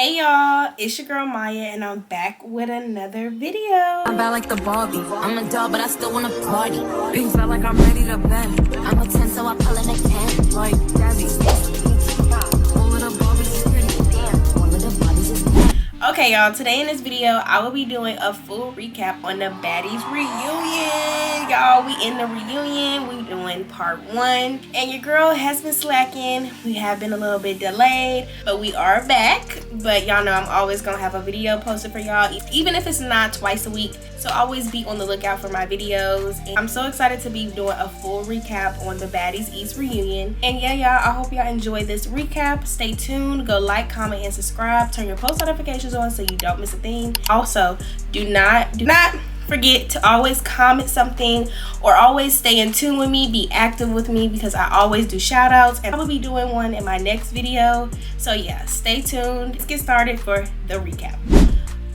Hey y'all, it's your girl Maya and I'm back with another video. I'm bad like the Barbie. I'm a doll, but I still wanna party. Things felt like I'm ready to bend. I'm a 10, so I pull in a 10. Like Baddies. All of the Barbies is pretty. Damn. All of the Baddies is pretty. Okay y'all, today in this video I will be doing a full recap on the Baddies reunion. Y'all, we in the reunion. We doing part 1 and your girl has been slacking. We have been a little bit delayed, but we are back. But y'all know I'm always gonna have a video posted for y'all, even if it's not twice a week. So always be on the lookout for my videos. And I'm so excited to be doing a full recap on the Baddies East reunion. And yeah, y'all, I hope y'all enjoy this recap. Stay tuned. Go like, comment, and subscribe. Turn your post notifications on so you don't miss a thing. Also, do not forget to always comment something or always stay in tune with me. Be active with me because I always do shout outs, and I will be doing one in my next video. So yeah, stay tuned. Let's get started for the recap.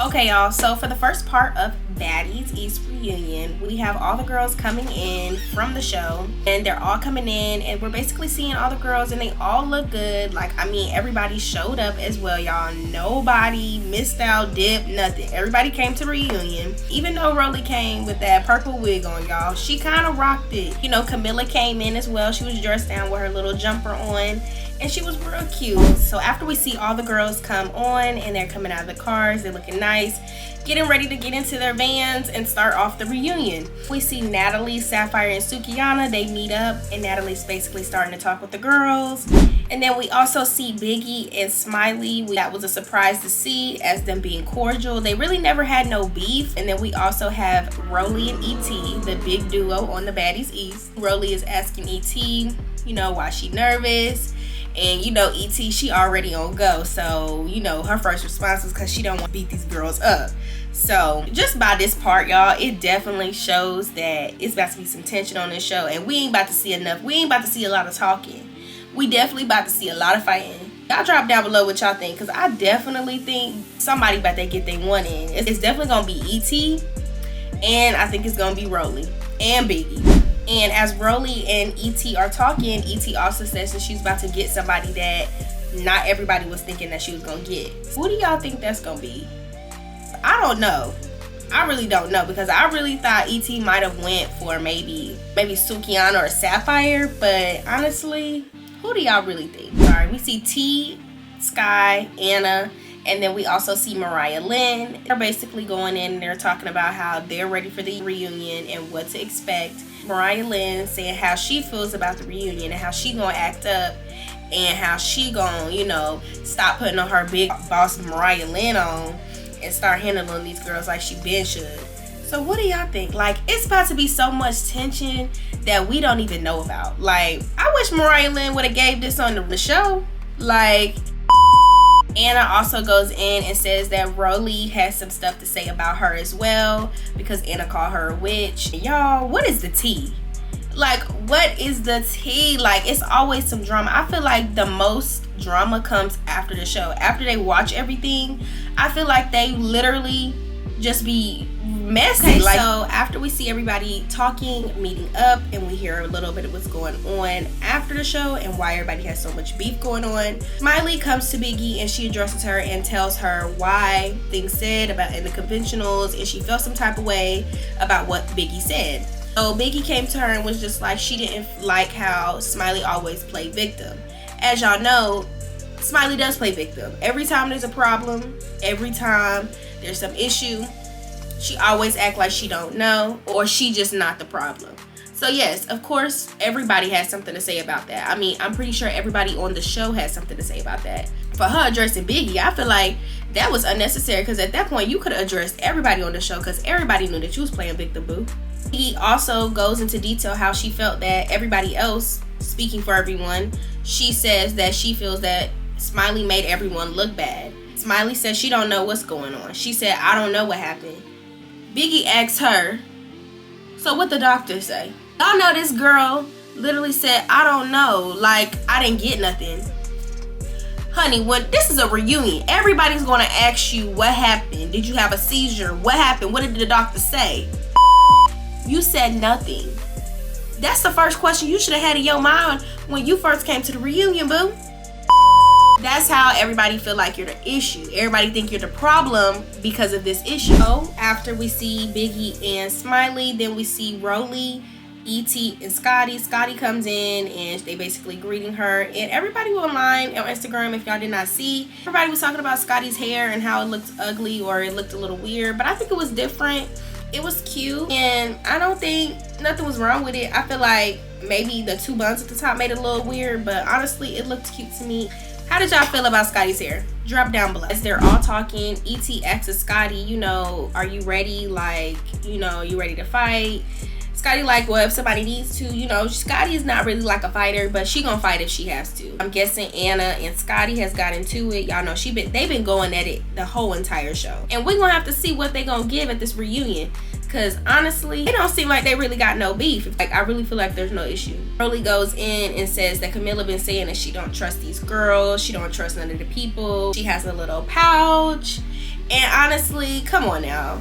Okay y'all, so for the first part of Baddies East reunion, we have all the girls coming in from the show, and they're all coming in and we're basically seeing all the girls and they all look good. Like, I mean, everybody showed up as well, y'all. Nobody missed out, dipped, nothing. Everybody came to the reunion. Even though Rolly came with that purple wig on, y'all, she kind of rocked it. You know, Camilla came in as well. She was dressed down with her little jumper on and she was real cute. So after we see all the girls come on and they're coming out of the cars, they're looking nice, getting ready to get into their vans and start off the reunion. We see Natalie, Sapphire, and Sukiyana. They meet up and Natalie's basically starting to talk with the girls. And then we also see Biggie and Smiley. That was a surprise to see as them being cordial. They really never had no beef. And then we also have Rolly and E.T., the big duo on the Baddies East. Rolly is asking E.T., you know, why she nervous. And you know, E.T., she already on go. So, you know, her first response was because she don't want to beat these girls up. So just by this part, y'all, it definitely shows that it's about to be some tension on this show. And we ain't about to see enough. We ain't about to see a lot of talking. We definitely about to see a lot of fighting. Y'all drop down below what y'all think, because I definitely think somebody about to get their one in. It's definitely going to be E.T. And I think it's going to be Rolly and Biggie. And as Rolly and E.T. are talking, E.T. also says that she's about to get somebody that not everybody was thinking that she was going to get. Who do y'all think that's going to be? I don't know. I really don't know, because I really thought E.T. might have went for maybe Sukiyana or Sapphire. But honestly, who do y'all really think? Sorry, we see T, Sky, Anna, and then we also see Mariah Lynn. They're basically going in and they're talking about how they're ready for the reunion and what to expect. Mariah Lynn saying how she feels about the reunion and how she gonna act up and how she gonna, you know, stop putting on her big boss Mariah Lynn on and start handling these girls like she been should. So what do y'all think? Like, it's about to be so much tension that we don't even know about. Like, I wish Mariah Lynn would have gave this on the show. Like, Anna also goes in and says that Rolly has some stuff to say about her as well, because Anna called her a witch. Y'all, what is the tea? Like, what is the tea? Like, it's always some drama. I feel like the most drama comes after the show. After they watch everything, I feel like they literally just be messy. Okay, like, so after we see everybody talking, meeting up, and we hear a little bit of what's going on after the show and why everybody has so much beef going on, Smiley comes to Biggie and she addresses her and tells her why things said about in the conventionals, and she felt some type of way about what Biggie said. So Biggie came to her and was just like, she didn't like how Smiley always played victim. As y'all know, Smiley does play victim. Every time there's a problem, every time there's some issue, she always act like she don't know, or she just not the problem. So yes, of course, everybody has something to say about that. I mean, I'm pretty sure everybody on the show has something to say about that. For her addressing Biggie, I feel like that was unnecessary, because at that point, you could have addressed everybody on the show, because everybody knew that you was playing victim, boo. He also goes into detail how she felt that everybody else, speaking for everyone, she says that she feels that Smiley made everyone look bad. Smiley says she don't know what's going on. She said, I don't know what happened. Biggie asked her, so what the doctor say? Y'all know this girl literally said, I don't know, like, I didn't get nothing. Honey, when this is a reunion, everybody's gonna ask you what happened. Did you have a seizure? What happened? What did the doctor say? You said nothing. That's the first question you should have had in your mind when you first came to the reunion, boo. That's how everybody feel like you're the issue. Everybody think you're the problem because of this issue. So after we see Biggie and Smiley, then we see Rolly, E.T. and Scotty. Scotty comes in and they basically greeting her. And everybody online on Instagram, if y'all did not see, everybody was talking about Scotty's hair and how it looked ugly or it looked a little weird. But I think it was different. It was cute. And I don't think nothing was wrong with it. I feel like maybe the 2 buns at the top made it a little weird. But honestly, it looked cute to me. How did y'all feel about Scotty's hair? Drop down below. As they're all talking, E.T. asks Scotty, you know, are you ready? Like, you know, you ready to fight? Scotty like, well, if somebody needs to, you know, Scotty is not really like a fighter, but she gonna fight if she has to. I'm guessing Anna and Scotty has got into it. Y'all know they've been going at it the whole entire show. And we're gonna have to see what they gonna give at this reunion. Cause honestly, it don't seem like they really got no beef. Like, I really feel like there's no issue. Rolly goes in and says that Camilla been saying that she don't trust these girls. She don't trust none of the people. She has a little pouch. And honestly, come on now.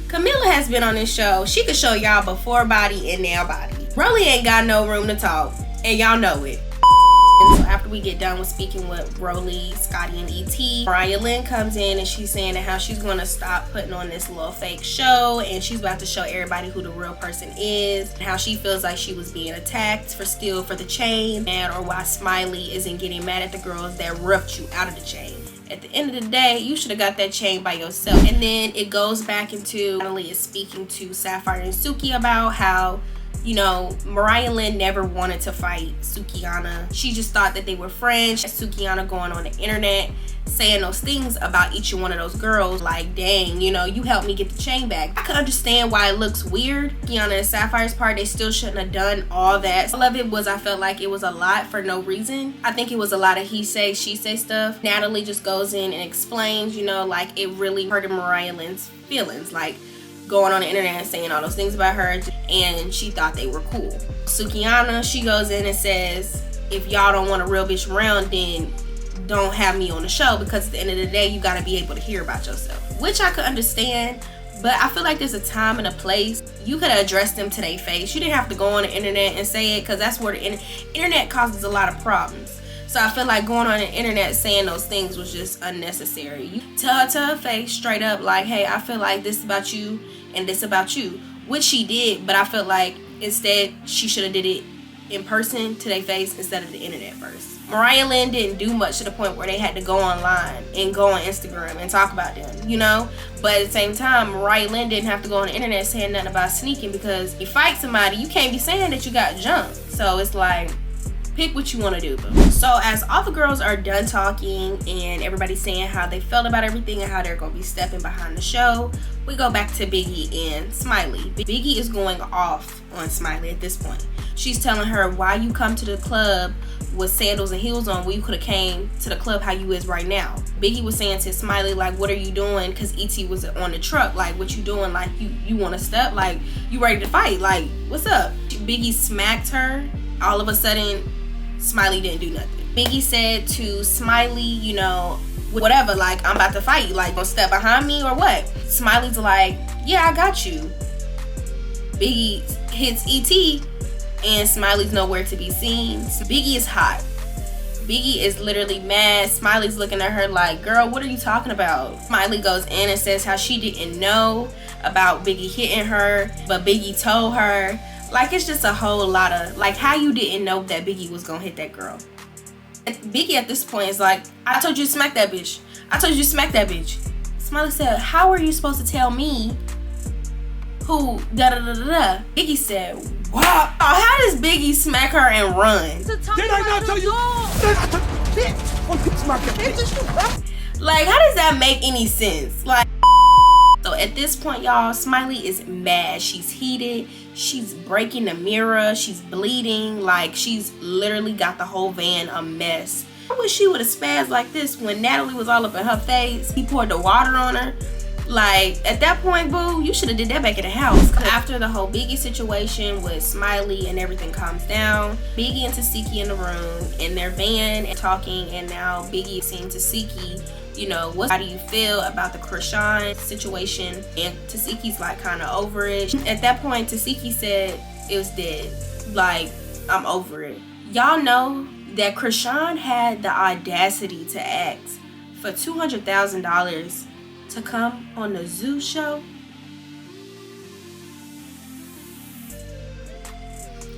Camilla has been on this show. She could show y'all before body and now body. Rolly ain't got no room to talk. And y'all know it. And so after we get done with speaking with Rolly, Scotty, and E.T., Lynn comes in and she's saying that how she's going to stop putting on this little fake show and she's about to show everybody who the real person is and how she feels like she was being attacked for the chain, and or why Smiley isn't getting mad at the girls that ripped you out of the chain. At the end of the day, you should have got that chain by yourself. And then it goes back into Natalie is speaking to Sapphire and Suki about how, you know, Lynn never wanted to fight Sukiana. She just thought that they were friends. Sukiana going on the internet saying those things about each one of those girls, like, dang, you know, you helped me get the chain back. I can understand why it looks weird. Sukiana and Sapphire's part, they still shouldn't have done all that. All of it was, I felt like it was a lot for no reason. I think it was a lot of he say, she say stuff. Natalie just goes in and explains, you know, like, it really hurted Lynn's feelings, like going on the internet and saying all those things about her, and she thought they were cool. Sukiana, she goes in and says, if y'all don't want a real bitch around, then don't have me on the show, because at the end of the day, you gotta be able to hear about yourself. Which I could understand, but I feel like there's a time and a place. You could have addressed them to their face. You didn't have to go on the internet and say it, because that's where the internet causes a lot of problems. So I feel like going on the internet saying those things was just unnecessary. You tell her to her face straight up, like, hey, I feel like this about you and this about you. Which she did, but I felt like instead she should have did it in person to their face instead of the internet first. Lynn didn't do much to the point where they had to go online and go on Instagram and talk about them, you know? But at the same time, Lynn didn't have to go on the internet saying nothing about sneaking, because you fight somebody, you can't be saying that you got jumped. So it's like, pick what you want to do, boo. So as all the girls are done talking and everybody's saying how they felt about everything and how they're going to be stepping behind the show, we go back to Biggie and Smiley. Biggie is going off on Smiley at this point. She's telling her, why you come to the club with sandals and heels on when you could have came to the club how you is right now. Biggie was saying to Smiley, like, what are you doing? Because E.T. was on the truck. Like, what you doing? Like, you want to step? Like, you ready to fight? Like, what's up? Biggie smacked her. All of a sudden, Smiley didn't do nothing. Biggie said to Smiley, you know, whatever, like, I'm about to fight you. Like, gonna step behind me or what? Smiley's like, yeah, I got you. Biggie hits E.T. and Smiley's nowhere to be seen. Biggie is hot. Biggie is literally mad. Smiley's looking at her like, girl, what are you talking about? Smiley goes in and says how she didn't know about Biggie hitting her, but Biggie told her. Like, it's just a whole lot of, like, how you didn't know that Biggie was gonna hit that girl. Biggie at this point is like, I told you to smack that bitch. I told you to smack that bitch. Smiley said, how are you supposed to tell me who da-da-da-da-da? Biggie said, wow. How does Biggie smack her and run? Did I not tell you? Like, how does that make any sense? Like, so at this point, y'all, Smiley is mad. She's heated. She's breaking the mirror. She's bleeding. Like, she's literally got the whole van a mess. I wish she would have spazzed like this when Natalie was all up in her face. He poured the water on her. Like, at that point, boo, you should have did that back at the house. After the whole Biggie situation with Smiley and everything calms down, Biggie and Tasiki in the room in their van and talking, and now Biggie is saying to Tasiki, you know, how do you feel about the Krishan situation? And Tasiki's like kind of over it. At that point, Tasiki said it was dead. Like, I'm over it. Y'all know that Krishan had the audacity to ask for $200,000 to come on the Zoo show.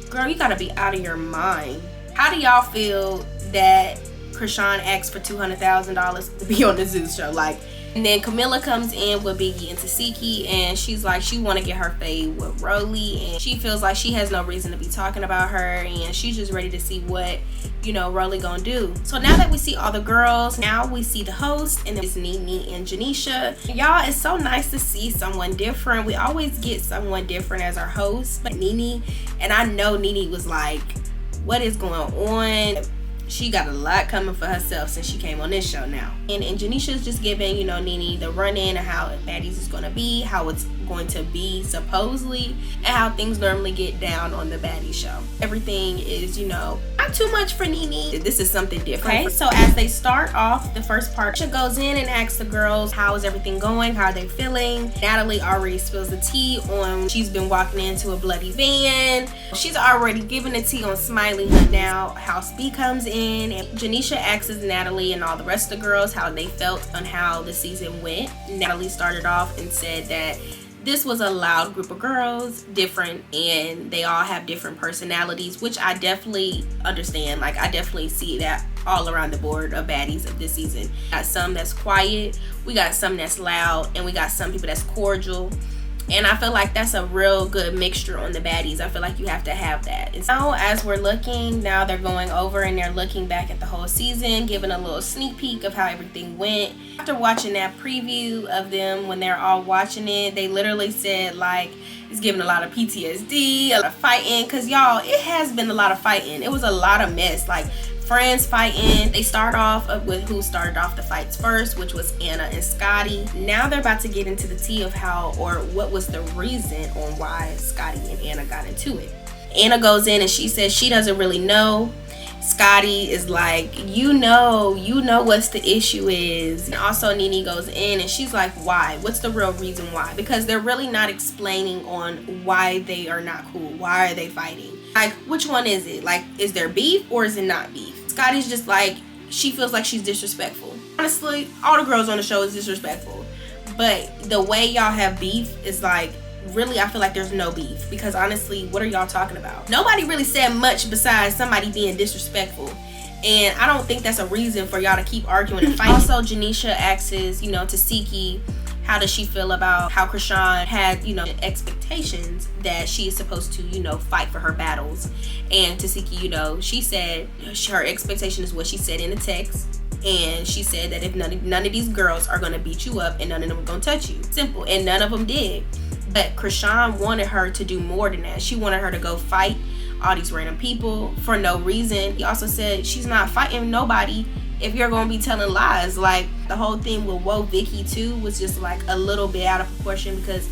Girl, you gotta be out of your mind. How do y'all feel that Krishan asked for $200,000 to be on the Zoo show? Like, and then Camilla comes in with Biggie and Tasiki, and she's like, she want to get her fade with Rolly, and she feels like she has no reason to be talking about her, and she's just ready to see what, you know, Rolly gonna do. So now that we see all the girls, now we see the host, and then it's Nene and Janisha. Y'all, it's so nice to see someone different. We always get someone different as our host, but Nene, and I know Nene was like, what is going on? She got a lot coming for herself since she came on this show now. And Janisha's just giving, you know, Nene the run-in of how Baddies is going to be, how it's going to be supposedly, and how things normally get down on the Baddies show. Everything is, you know, not too much for Nene. This is something different. Okay, so as they start off the first part, she goes in and asks the girls, how is everything going? How are they feeling? Natalie already spills the tea on she's been walking into a bloody van. She's already giving the tea on Smiley Hunt now. House B comes in, and Janisha asks Natalie and all the rest of the girls how they felt on how the season went. Natalie started off and said that this was a loud group of girls, different, and they all have different personalities, which I definitely understand. Like, I definitely see that all around the board of Baddies of this season. We got some that's quiet, we got some that's loud, and we got some people that's cordial. And I feel like that's a real good mixture on the Baddies. I feel like you have to have that. And so as we're looking, now they're going over and they're looking back at the whole season, giving a little sneak peek of how everything went. After watching that preview of them when they're all watching it, they literally said like, it's giving a lot of PTSD, a lot of fighting. Cause y'all, it has been a lot of fighting. It was a lot of mess. Like, friends fighting. They start off with who started off the fights first, which was Anna and Scotty. Now they're about to get into the tea of how, or what was the reason on why Scotty and Anna got into it. Anna goes in and she says she doesn't really know. Scotty is like, you know what's the issue is. And also Nene goes in and she's like, why? What's the real reason why? Because they're really not explaining on why they are not cool. Why are they fighting? Like, which one is it? Like, is there beef or is it not beef? Scotty's just like, she feels like she's disrespectful. Honestly, all the girls on the show is disrespectful. But the way y'all have beef is like, really, I feel like there's no beef. Because honestly, what are y'all talking about? Nobody really said much besides somebody being disrespectful. And I don't think that's a reason for y'all to keep arguing and fighting. Also, Janisha asks, you know, Tasiki, how does she feel about how Krishan had, you know, expectations that she is supposed to, you know, fight for her battles. And Tasiki, you know, she said her expectation is what she said in the text. And she said that if none of these girls are going to beat you up and none of them are going to touch you. Simple. And none of them did. But Krishan wanted her to do more than that. She wanted her to go fight all these random people for no reason. He also said she's not fighting nobody if you're gonna be telling lies. Like, the whole thing with Whoa Vicky too was just like a little bit out of proportion, because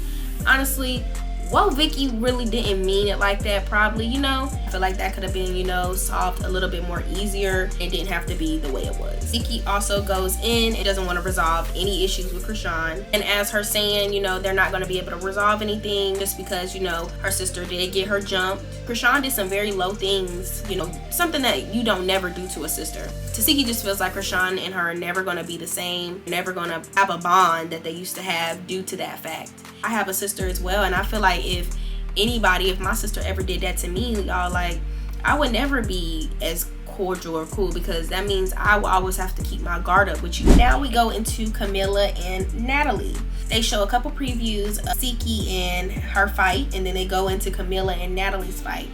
honestly, Whoa Vicky really didn't mean it like that, probably, you know. I feel like that could have been, you know, solved a little bit more easier. It didn't have to be the way it was. Vicky also goes in and doesn't want to resolve any issues with Krishan. And as her saying, you know, they're not going to be able to resolve anything just because, you know, her sister did get her jumped. Krishan did some very low things, you know, something that you don't never do to a sister. Tasiki just feels like Krishan and her are never going to be the same, never going to have a bond that they used to have due to that fact. I have a sister as well, and I feel like if my sister ever did that to me, y'all, like, I would never be as cordial or cool, because that means I will always have to keep my guard up with you. Now we go into Camilla and Natalie. They show a couple previews of Siki and her fight, and then they go into Camilla and Natalie's fight.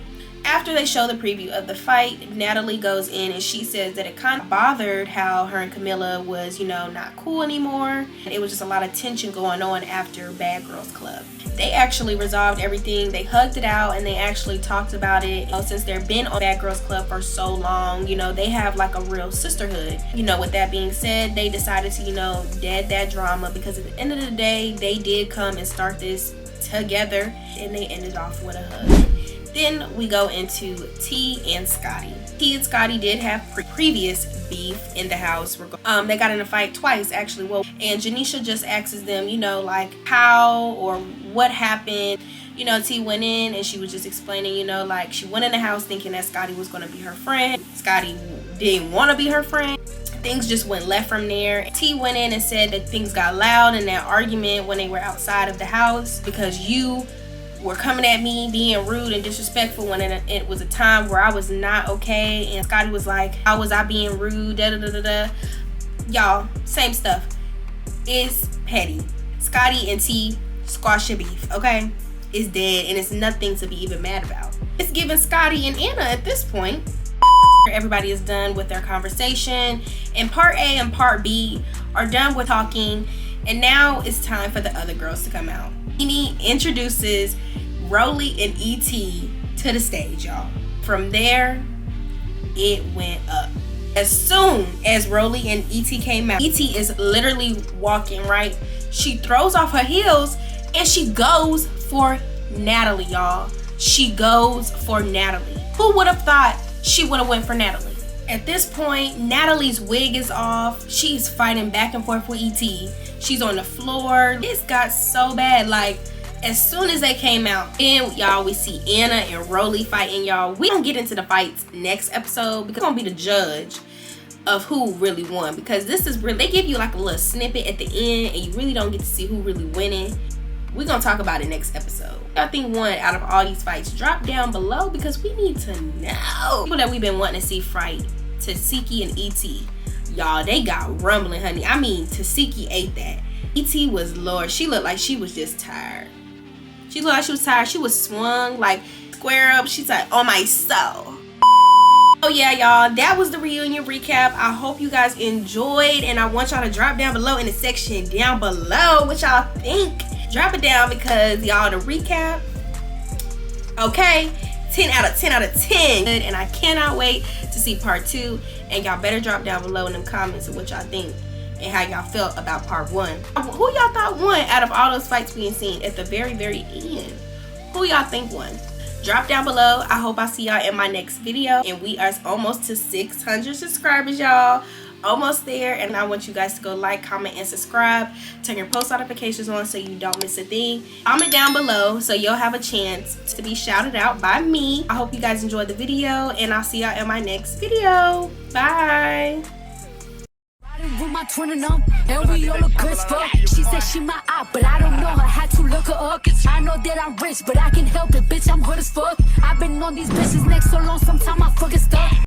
After they show the preview of the fight, Natalie goes in and she says that it kind of bothered how her and Camilla was, you know, not cool anymore. It was just a lot of tension going on after Bad Girls Club. They actually resolved everything. They hugged it out and they actually talked about it. You know, since they've been on Bad Girls Club for so long, you know, they have like a real sisterhood. You know, with that being said, they decided to, you know, dead that drama, because at the end of the day, they did come and start this together, and they ended off with a hug. Then we go into T and Scotty. T and Scotty did have previous beef in the house. They got in a fight twice, actually. Well, and Janisha just asks them, you know, like, how or what happened. You know, T went in and she was just explaining, you know, like, she went in the house thinking that Scotty was going to be her friend. Scotty didn't want to be her friend. Things just went left from there. T went in and said that things got loud in that argument when they were outside of the house because you were coming at me being rude and disrespectful when it was a time where I was not okay. And Scotty was like, how was I being rude? Da da da da da. Y'all, same stuff. It's petty. Scotty and T squash your beef, okay? It's dead and it's nothing to be even mad about. It's giving Scotty and Anna at this point. Everybody is done with their conversation, and part A and part B are done with talking, and now it's time for the other girls to come out. Nene introduces Rolly and E.T. to the stage, y'all. From there, it went up. As soon as Rolly and E.T. came out, E.T. is literally walking, right? She throws off her heels and she goes for Natalie, y'all. She goes for Natalie. Who would have thought she would have went for Natalie? At this point, Natalie's wig is off. She's fighting back and forth with E.T. She's on the floor. It's got so bad. Like, as soon as they came out, and y'all, we see Anna and Rolly fighting, y'all. We don't get into the fights next episode because I'm gonna be the judge of who really won, because this is really, they give you like a little snippet at the end and you really don't get to see who really winning. We're gonna talk about it next episode. I think won out of all these fights. Drop down below because we need to know. People that we've been wanting to see fight, Tasiki and E.T. Y'all, they got rumbling, honey. I mean, Tasiki ate that. E.T. was Lord. She looked like she was just tired. She looked like she was tired. She was swung like square up. She's like, oh my soul. Oh yeah, y'all, that was the reunion recap. I hope you guys enjoyed, and I want y'all to drop down below in the section down below what y'all think. Drop it down because y'all, the recap, okay, 10 out of 10 out of 10, and I cannot wait to see part 2. And y'all better drop down below in them comments of what y'all think and how y'all felt about part 1. Who y'all thought won out of all those fights we ain't seen at the very end? Who y'all think won? Drop down below. I hope I see y'all in my next video, and we are almost to 600 subscribers, y'all. Almost there, and I want you guys to go like, comment, and subscribe. Turn your post notifications on so you don't miss a thing. Comment down below so you'll have a chance to be shouted out by me. I hope you guys enjoyed the video, and I'll see y'all in my next video. Bye. With my twin and and we all look good as fuck. She said she my eye, but I don't know her. Had to look her up. I know that I'm rich, but I can help it, bitch. I'm good as fuck. I've been on these bitches next so long, sometimes I fucking stuck.